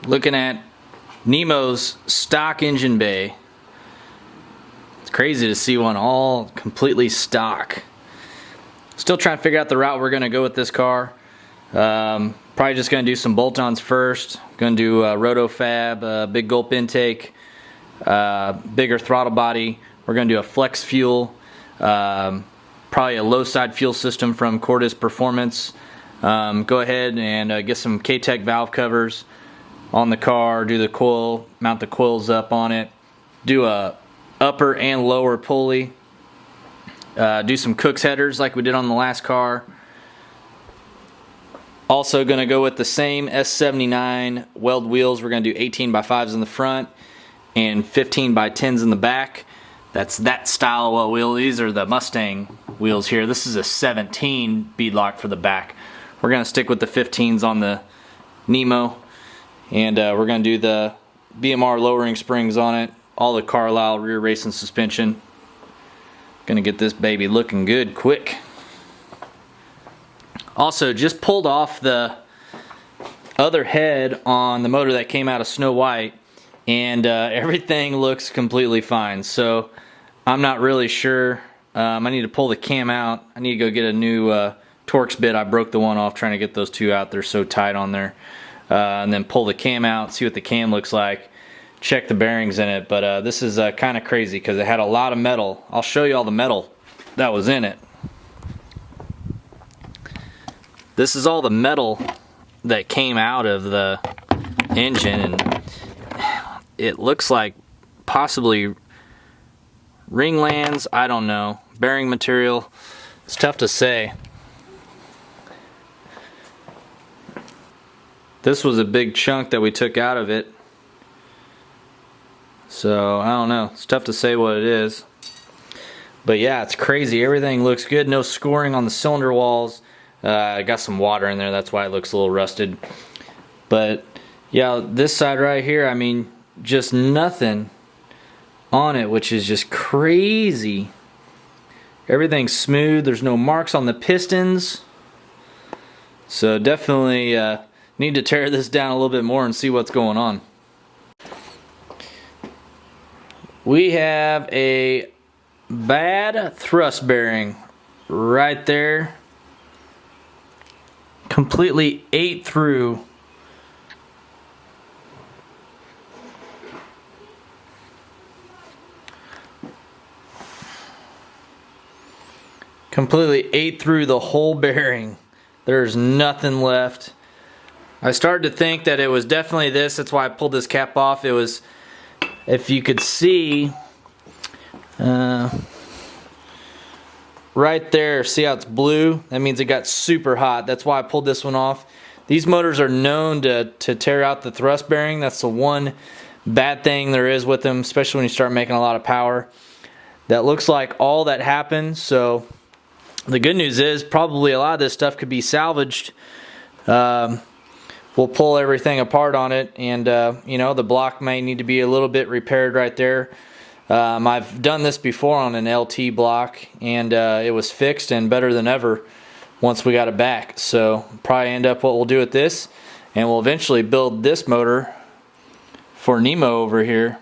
looking at Nemo's stock engine bay. It's crazy to see one all completely stock. Still trying to figure out the route we're going to go with this car. Probably just going to do some bolt-ons first. Going to do roto fab, big gulp intake, bigger throttle body. We're going to do a flex fuel, probably a low side fuel system from Cordis Performance. Go ahead and get some K-Tech valve covers on the car, do the coil, mount the coils up on it, do a upper and lower pulley, do some Cook's headers like we did on the last car. Also going to go with the same S79 weld wheels. We're going to do 18x5s in the front and 15x10s in the back. That's that style of weld wheel. These are the Mustang wheels here. This is a 17 beadlock for the back. We're going to stick with the 15s on the Nemo, and we're going to do the BMR lowering springs on it, all the Carlisle rear racing suspension. Going to get this baby looking good quick. Also, just pulled off the other head on the motor that came out of Snow White, and everything looks completely fine. So I'm not really sure. I need to pull the cam out. I need to go get a new Torx bit. I broke the one off trying to get those two out. They're so tight on there. And then pull the cam out, see what the cam looks like, check the bearings in it. But this is kind of crazy because it had a lot of metal. I'll show you all the metal that was in it. This is all the metal that came out of the engine, and it looks like possibly ring lands, I don't know, bearing material. It's tough to say. This was a big chunk that we took out of it, so I don't know, it's tough to say what it is. But yeah, it's crazy. Everything looks good. No scoring on the cylinder walls. I got some water in there, that's why it looks a little rusted. But yeah, this side right here, I mean, just nothing on it, which is just crazy. Everything's smooth. There's no marks on the pistons. So definitely need to tear this down a little bit more and see what's going on. We have a bad thrust bearing right there. Completely ate through. Completely ate through the whole bearing. There's nothing left. I started to think that it was definitely this. That's why I pulled this cap off. It was, if you could see, right there, see how it's blue? That means it got super hot. That's why I pulled this one off. These motors are known to tear out the thrust bearing. That's the one bad thing there is with them, especially when you start making a lot of power. That looks like all that happened. So the good news is probably a lot of this stuff could be salvaged. We'll pull everything apart on it, and you know, the block may need to be a little bit repaired right there. I've done this before on an LT block, and it was fixed and better than ever once we got it back. So probably end up what we'll do with this, and we'll eventually build this motor for Nemo over here.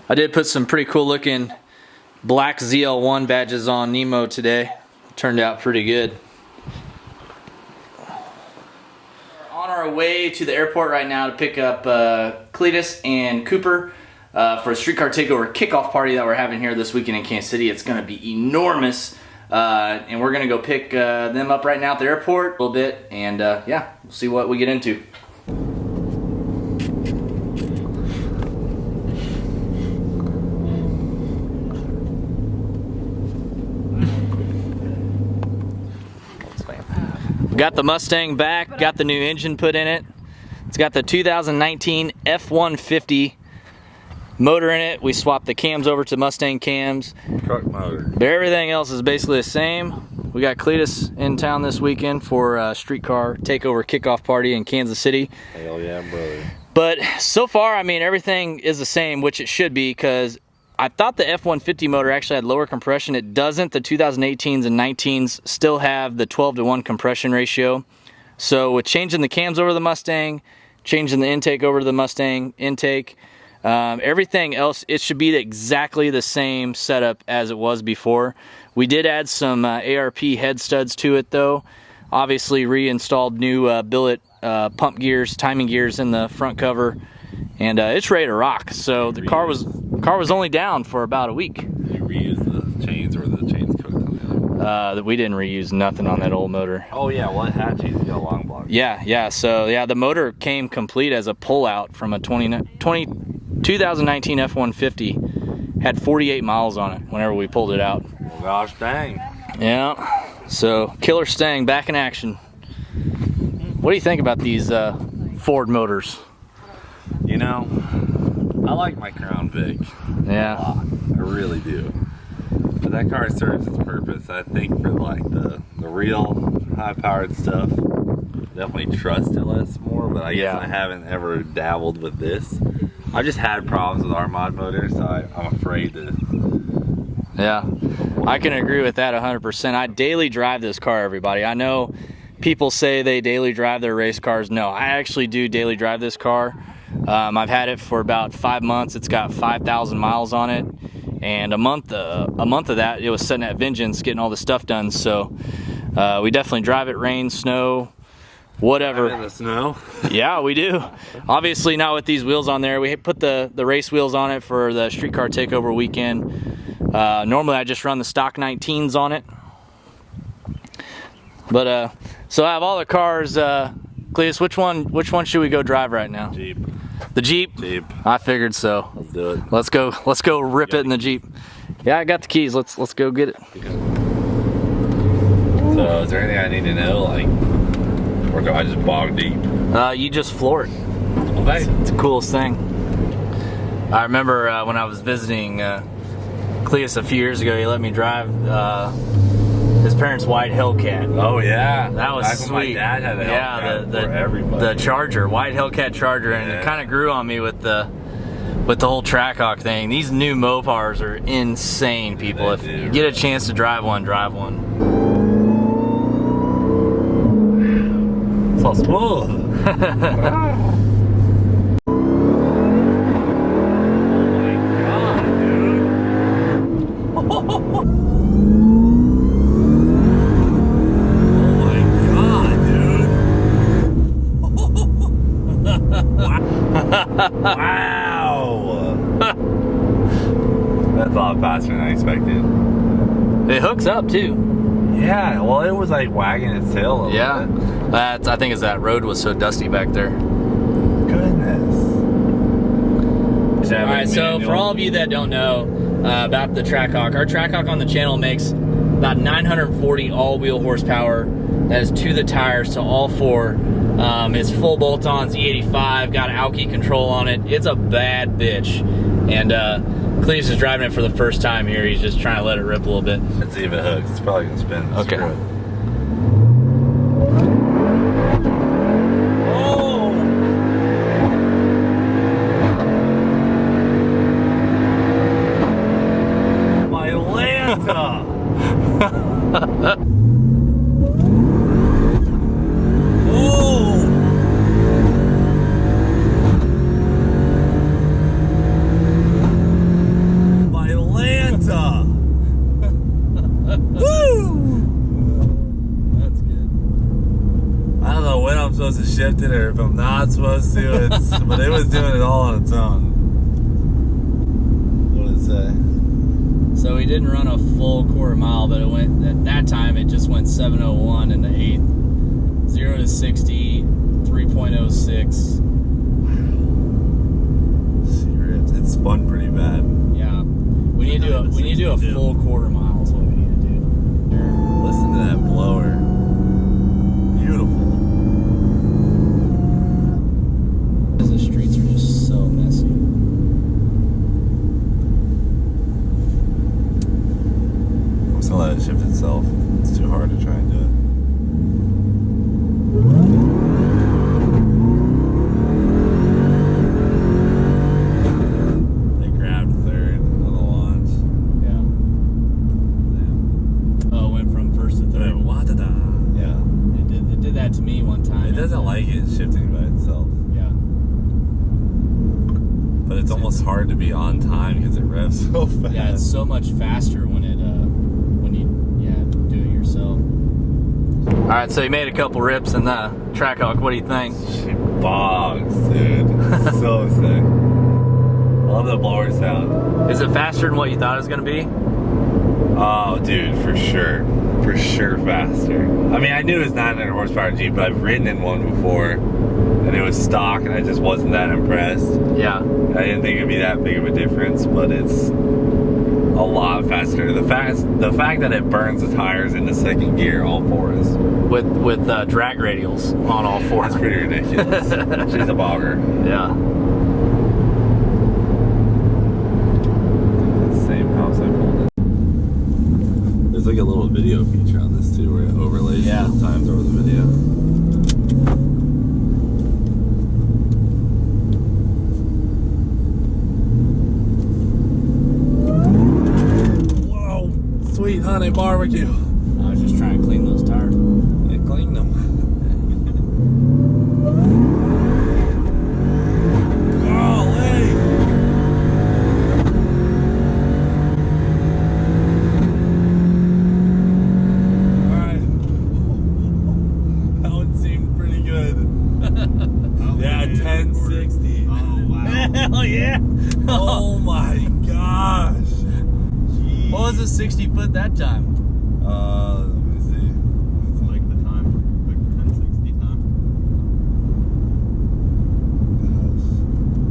I did put some pretty cool looking black ZL1 badges on Nemo today. Turned out pretty good. On our way to the airport right now to pick up Cleetus and Cooper for a streetcar takeover kickoff party that we're having here this weekend in Kansas City. It's going to be enormous, and we're going to go pick them up right now at the airport a little bit, and yeah, we'll see what we get into. Got the Mustang back, got the new engine put in it. It's got the 2019 F-150 motor in it. We swapped the cams over to Mustang cams. Truck motor. But everything else is basically the same. We got Cleetus in town this weekend for a streetcar takeover kickoff party in Kansas City. Hell yeah, brother. But so far, I mean, everything is the same, which it should be, because I thought the F-150 motor actually had lower compression. It doesn't. The 2018s and 19s still have the 12-to-1 compression ratio. So with changing the cams over to the Mustang, changing the intake over to the Mustang intake, everything else, it should be exactly the same setup as it was before. We did add some ARP head studs to it though. Obviously reinstalled new billet pump gears, timing gears in the front cover, and it's ready to rock. So the car was only down for about a week. Did you reuse the chains, or the chains cooked on the other? We didn't reuse nothing on that old motor. Oh yeah, well it had chains, you got a long block. Yeah. So yeah, the motor came complete as a pullout from a 2019 F-150. Had 48 miles on it whenever we pulled it out. Well, gosh dang. Yeah. So killer Stang back in action. What do you think about these Ford motors? You know, I like my Crown Vic. Yeah. A lot. I really do. But that car serves its purpose. I think for like the real high-powered stuff, definitely trust it less more. But I guess I haven't ever dabbled with this. I've just had problems with our mod motor, so I'm afraid to. Yeah, I can agree with that 100%. I daily drive this car, everybody. I know people say they daily drive their race cars. No, I actually do daily drive this car. I've had it for about 5 months. It's got 5,000 miles on it, and a month of that it was sitting at Vengeance getting all the stuff done. So we definitely drive it, rain, snow, whatever. In the snow? Yeah, we do. Obviously not with these wheels on there. We put the race wheels on it for the streetcar takeover weekend. Normally I just run the stock 19s on it. But so I have all the cars. Cleetus, which one should we go drive right now? Jeep. The Jeep? Jeep. I figured so. Let's do it. Let's go rip it in the Jeep. Yeah, I got the keys. Let's go get it. So is there anything I need to know, like, or do I just bog deep? You just floor it. Okay. It's the coolest thing. I remember when I was visiting Cleetus a few years ago, he let me drive his parents' white Hellcat. Oh yeah, that was back sweet. When my dad had a Hellcat for everybody. The Charger, white Hellcat Charger, and it kind of grew on me with the whole Trackhawk thing. These new Mopars are insane, people. If you get a chance to drive one, drive one. So smooth. Wow! That's a lot faster than I expected. It hooks up too. Yeah, well, it was like wagging its tail a little bit. I think it's that road was so dusty back there. Goodness. All right, so for all of you that don't know about the Trackhawk, our Trackhawk on the channel makes about 940 all-wheel horsepower. That is to the tires, to all four. It's full bolt-ons, E85, got Alki control on it. It's a bad bitch. And Cleetus is driving it for the first time here. He's just trying to let it rip a little bit. Let's see if it hooks. It's probably gonna spin. Okay. Oh! My Lanta! Supposed to shift it, or if I'm not supposed to, but it was doing it all on its own. What did it say? So we didn't run a full quarter mile, but it went at that time it just went 7:01 in the 8th. 0 to 60, 3.06. Wow. Serious. It spun pretty bad. Yeah. We need to do a full quarter mile is what we need to do. Listen to that blower. Beautiful. The streets are just so messy. I'm just gonna let it shift itself. It's too hard to try and do it. They grabbed third on the launch. Yeah. one time. It doesn't like it shifting by itself. Yeah. But it's almost hard to be on time because it revs so fast. Yeah, it's so much faster when you do it yourself. All right, so you made a couple rips in the Trackhawk. What do you think? She bogs, dude. So sick. I love the blower sound. Is it faster than what you thought it was gonna be? Oh, dude, for sure. For sure faster. I mean, I knew it was 900 horsepower Jeep, but I've ridden in one before, and it was stock, and I just wasn't that impressed. Yeah. I didn't think it'd be that big of a difference, but it's a lot faster. The fact that it burns the tires into second gear, all fours. With drag radials on all four. That's pretty ridiculous. She's a bogger. Yeah. Same house I pulled in. There's like a little video feature on this too, where it overlays sometimes over the video. Whoa, sweet honey barbecue. I was just trying to clean those tires. You cleaned them. Hell yeah! Oh my gosh! Jeez. What was a 60 foot that time? Let me see. It's like the time, like 1060 time.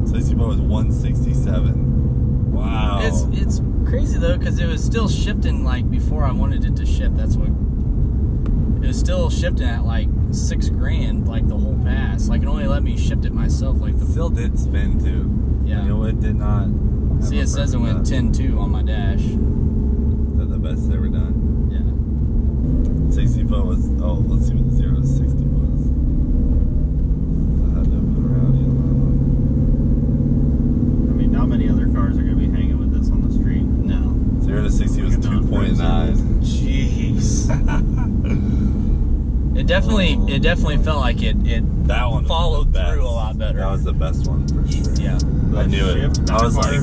60 foot was 167. Wow. It's crazy though, because it was still shifting like before I wanted it to shift. That's what it was still shifting at like $6,000, like the whole pass. Like it only let me shift it myself. Like the still did spin too. Yeah. You know, it did not. See, it says it went 10.2 on my dash. Is that the best it's ever done? Yeah. 60 foot was. Oh, let's see what the 0 to 60 was. I had to move around. I mean, not many other cars are going to be hanging with this on the street. No. 0 to 60 was 2.9. Jeez. It definitely felt like it That one followed through a lot better. That was the best one for sure. Yeah. I knew it. I was like,